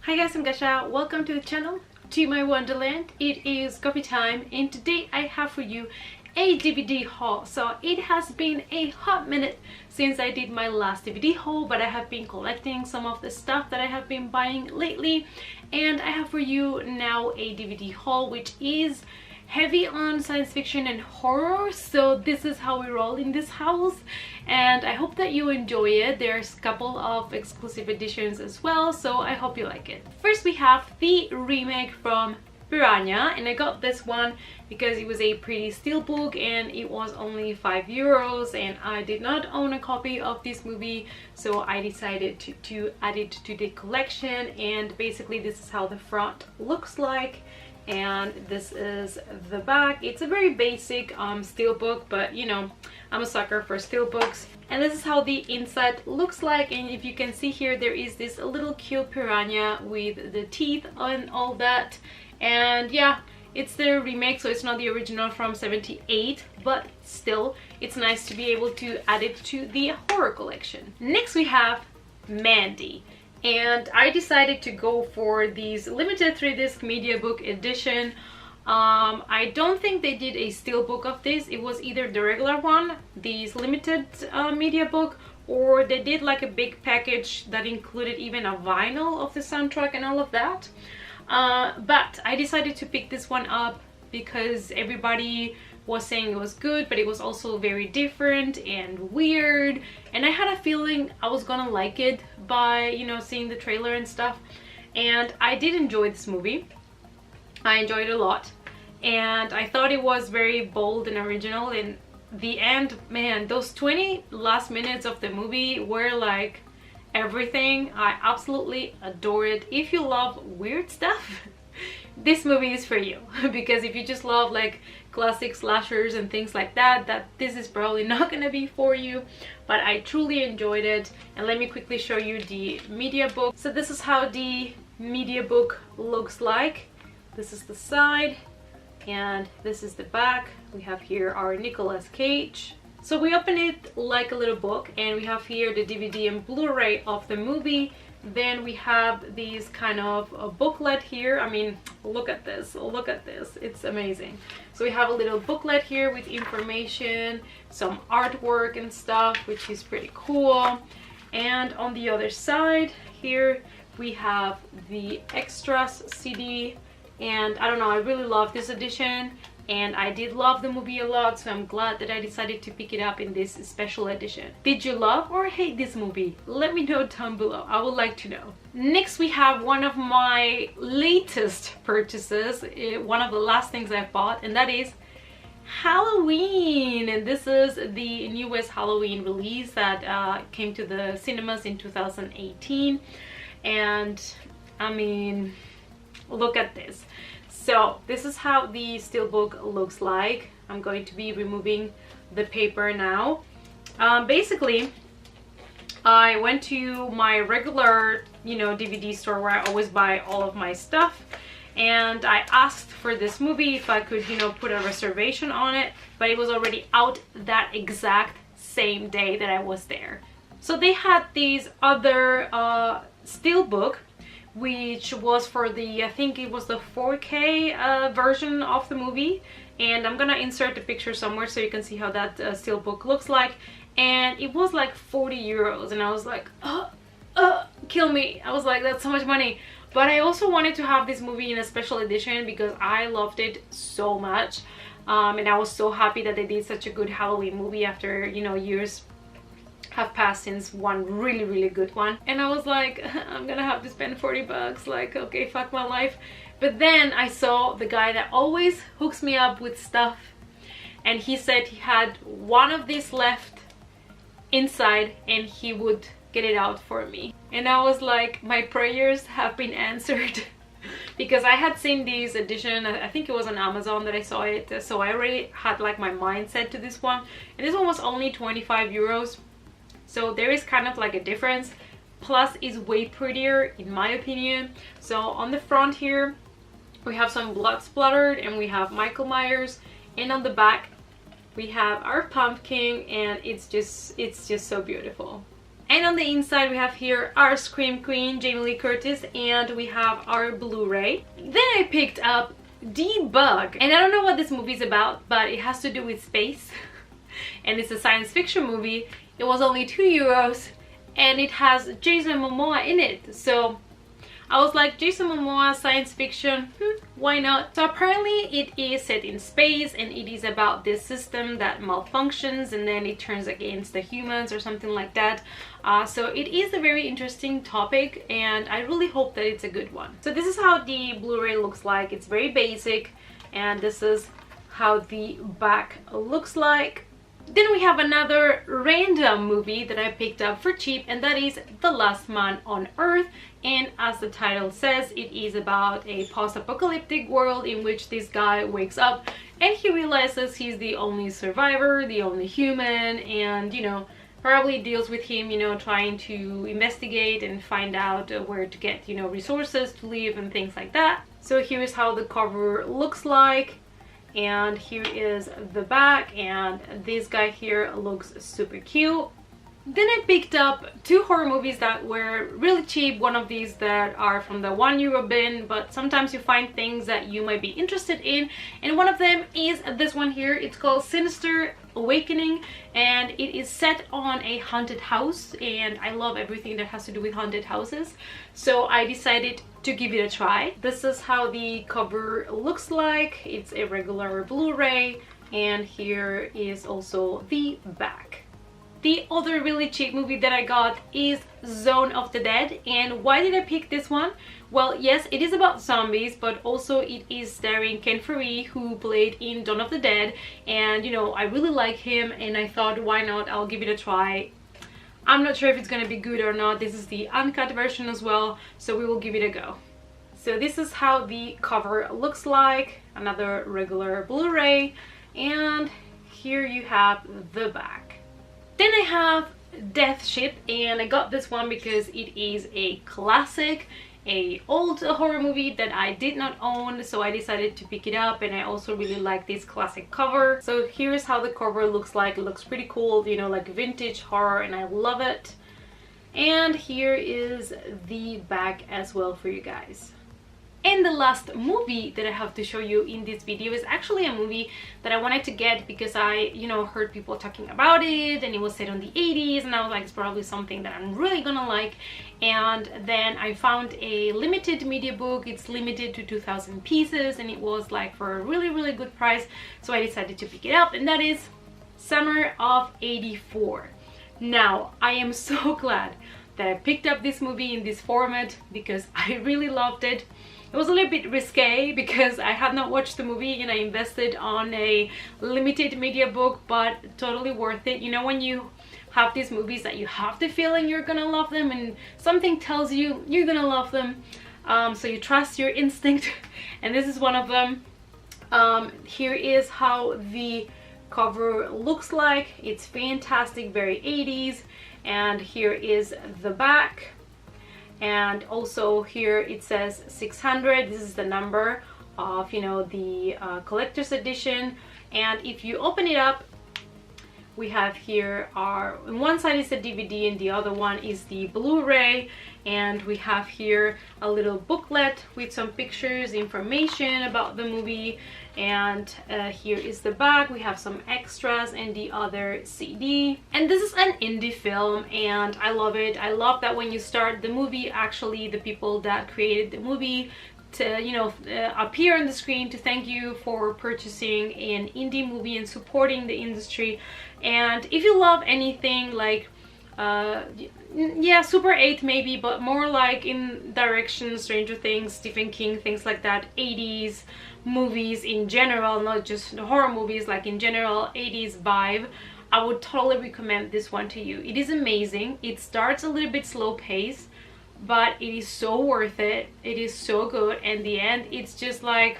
Hi guys, I'm Gasha. Welcome to the channel, to my wonderland. It is coffee time and today I have for you a DVD haul. So it has been a hot minute since I did my last DVD haul, but I have been collecting some of the stuff that I have been buying lately, and I have for you now a DVD haul which is heavy on science fiction and horror. So this is how we roll in this house, and I hope that you enjoy it. There's a couple of exclusive editions as well, so I hope you like it. First we have the remake from Piranha, and I got this one because it was a pretty steelbook and it was only €5, and I did not own a copy of this movie, so I decided to add it to the collection. And basically this is how the front looks like, and this is the back. It's a very basic steelbook, but you know, I'm a sucker for steelbooks. And this is how the inside looks like, and if you can see here, there is this little cute piranha with the teeth and all that. And yeah, it's the remake, so it's not the original from '78, but still it's nice to be able to add it to the horror collection. Next we have Mandy, and I decided to go for these limited 3-disc media book edition. I don't think they did a steelbook of this. It was either the regular one, these limited media book, or they did like a big package that included even a vinyl of the soundtrack and all of that. But I decided to pick this one up because everybody was saying it was good, but it was also very different and weird, and I had a feeling I was gonna like it by, you know, seeing the trailer and stuff. And I did enjoy this movie. I enjoyed it a lot, and I thought it was very bold and original. In the end, man, those 20 last minutes of the movie were like everything. I absolutely adore it. If you love weird stuff, this movie is for you. Because if you just love like classic slashers and things like that, this is probably not gonna be for you. But I truly enjoyed it, and let me quickly show you the media book. So this is how the media book looks like. This is the side and this is the back. We have here our Nicolas Cage. So we open it like a little book, and we have here the DVD and Blu-ray of the movie. Then we have these kind of a booklet here. I mean, look at this, look at this, it's amazing. So we have a little booklet here with information, some artwork and stuff, which is pretty cool. And on the other side here we have the extras CD, and I don't know, I really love this edition, and I did love the movie a lot, so I'm glad that I decided to pick it up in this special edition. Did you love or hate this movie? Let me know down below, I would like to know. Next we have one of my latest purchases, one of the last things I bought, and that is Halloween. And this is the newest Halloween release that came to the cinemas in 2018. And I mean, look at this. So this is how the steelbook looks like. I'm going to be removing the paper now. Basically, I went to my regular, you know, DVD store where I always buy all of my stuff, and I asked for this movie if I could, you know, put a reservation on it, but it was already out that exact same day that I was there. So they had these other steelbook, which was for the, I think it was the 4K version of the movie, and I'm gonna insert the picture somewhere so you can see how that steelbook looks like. And it was like €40, and I was like, kill me. I was like, that's so much money. But I also wanted to have this movie in a special edition because I loved it so much, and I was so happy that they did such a good Halloween movie after, you know, years have passed since one really good one. And I was like, I'm gonna have to spend 40 bucks, like, okay, fuck my life. But then I saw the guy that always hooks me up with stuff, and he said he had one of these left inside and he would get it out for me. And I was like, my prayers have been answered. Because I had seen this edition, I think it was on Amazon that I saw it, so I already had like my mindset to this one, and this one was only €25. So there is kind of like a difference, plus it's way prettier in my opinion. So on the front here we have some blood splattered, and we have Michael Myers, and on the back we have our pumpkin, and it's just so beautiful. And on the inside we have here our Scream Queen, Jamie Lee Curtis, and we have our Blu-ray. Then I picked up Debug, and I don't know what this movie is about, but it has to do with space. And it's a science fiction movie. It was only €2 and it has Jason Momoa in it. So I was like, Jason Momoa, science fiction, why not? So apparently it is set in space and it is about this system that malfunctions and then it turns against the humans or something like that. So it is a very interesting topic and I really hope that it's a good one. So this is how the Blu-ray looks like. It's very basic and this is how the back looks like. Then we have another random movie that I picked up for cheap, and that is The Last Man on Earth. And as the title says, it is about a post-apocalyptic world in which this guy wakes up and he realizes he's the only survivor, the only human, and you know, probably deals with him, you know, trying to investigate and find out where to get, you know, resources to live and things like that. So here's how the cover looks like. And here is the back, and this guy here looks super cute. Then I picked up 2 horror movies that were really cheap. One of these that are from the €1 bin, but sometimes you find things that you might be interested in. And one of them is this one here. It's called Sinister Awakening, and it is set on a haunted house, and I love everything that has to do with haunted houses. So I decided to give it a try. This is how the cover looks like. It's a regular Blu-ray, and here is also the back. The other really cheap movie that I got is Zone of the Dead. And why did I pick this one? Well, yes, it is about zombies, but also it is starring Ken Faree, who played in Dawn of the Dead. And you know, I really like him and I thought, why not? I'll give it a try. I'm not sure if it's gonna be good or not. This is the uncut version as well, so we will give it a go. So this is how the cover looks like. Another regular Blu-ray, and here you have the back. Then I have Deathship, and I got this one because it is a classic, a old horror movie that I did not own, so I decided to pick it up, and I also really like this classic cover. So here's how the cover looks like. It looks pretty cool, you know, like vintage horror, and I love it. And here is the back as well for you guys. And the last movie that I have to show you in this video is actually a movie that I wanted to get because I, you know, heard people talking about it and it was set on the 80s and I was like, it's probably something that I'm really gonna like. And then I found a limited media book. It's limited to 2,000 pieces and it was like for a really good price. So I decided to pick it up, and that is Summer of '84. Now, I am so glad that I picked up this movie in this format because I really loved it. It was a little bit risque because I had not watched the movie and I invested on a limited media book, but totally worth it. You know, when you have these movies that you have the feeling you're gonna love them and something tells you you're gonna love them, so you trust your instinct, and this is one of them. Here is how the cover looks like. It's fantastic, very 80s, and here is the back. And also here it says 600. This is the number of, you know, the collector's edition. And if you open it up, we have here our, on one side is the DVD and the other one is the Blu-ray, and we have here a little booklet with some pictures, information about the movie, and here is the back. We have some extras and the other CD. And this is an indie film and I love it. I love that when you start the movie, actually the people that created the movie to, you know, appear on the screen to thank you for purchasing an indie movie and supporting the industry. And if you love anything like yeah, Super 8 maybe, but more like in direction Stranger Things, Stephen King, things like that, 80s movies in general, not just horror movies, like in general 80s vibe, I would totally recommend this one to you. It is amazing. It starts a little bit slow pace, but it is so worth it. It is so good, and the end, it's just like,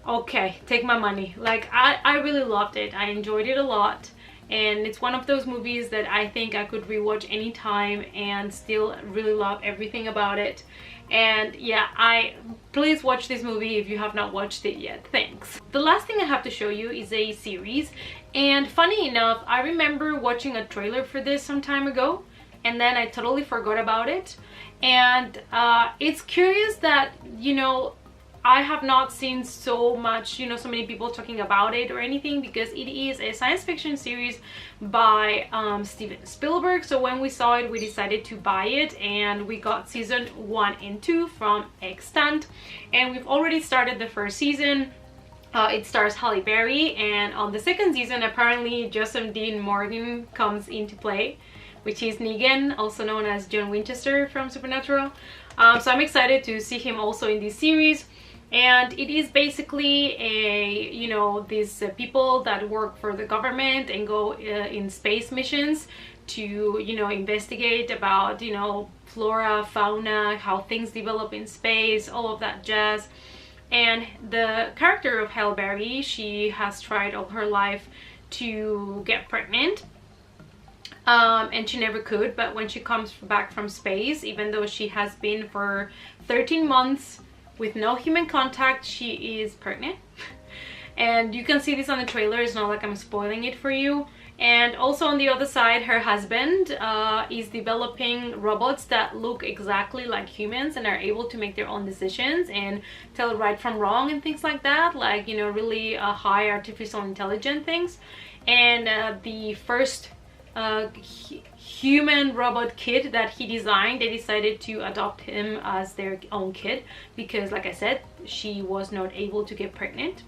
okay, take my money. Like I really loved it. I enjoyed it a lot, and it's one of those movies that I think I could rewatch anytime and still really love everything about it. And yeah, please watch this movie if you have not watched it yet. Thanks. The last thing I have to show you is a series, and funny enough, I remember watching a trailer for this some time ago and then I totally forgot about it. And it's curious that, you know, I have not seen so much, you know, so many people talking about it or anything, because it is a science fiction series by Steven Spielberg. So when we saw it, we decided to buy it, and we got season 1 and 2 from Extant, and we've already started the first season. It stars Halle Berry, and on the second season apparently Joseph Dean Morgan comes into play, which is Negan, also known as John Winchester from Supernatural. So I'm excited to see him also in this series. And it is basically a, you know, these people that work for the government and go in space missions to, you know, investigate about, you know, flora, fauna, how things develop in space, all of that jazz. And the character of Halle Berry, she has tried all her life to get pregnant. And she never could, but when she comes back from space, even though she has been for 13 months with no human contact, she is pregnant. And you can see this on the trailer, it's not like I'm spoiling it for you. And also on the other side, her husband is developing robots that look exactly like humans and are able to make their own decisions and tell right from wrong and things like that, like, you know, really high artificial intelligence things. And the first human robot kid that he designed, they decided to adopt him as their own kid because, like I said, she was not able to get pregnant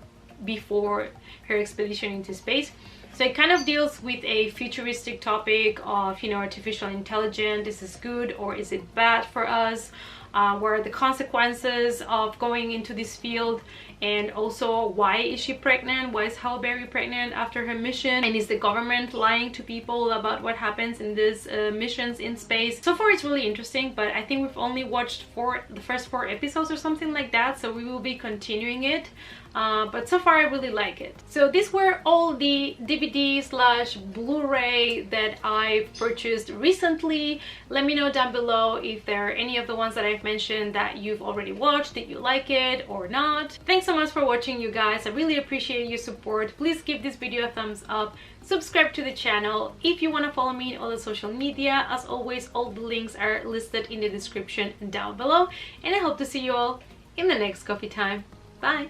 before her expedition into space. So it kind of deals with a futuristic topic of, you know, artificial intelligence. Is this good or is it bad for us? What are the consequences of going into this field? And also, why is she pregnant? Why is Halle Berry pregnant after her mission? And is the government lying to people about what happens in these missions in space? So far it's really interesting, but I think we've only watched the first 4 episodes or something like that, so we will be continuing it. But so far I really like it. So these were all the DVD/Blu-ray that I purchased recently. Let me know down below if there are any of the ones that I've mentioned that you've already watched, that you like it or not. Thanks so much for watching, you guys. I really appreciate your support. Please give this video a thumbs up. Subscribe to the channel. If you want to follow me on all the social media, as always, all the links are listed in the description down below. And I hope to see you all in the next coffee time. Bye!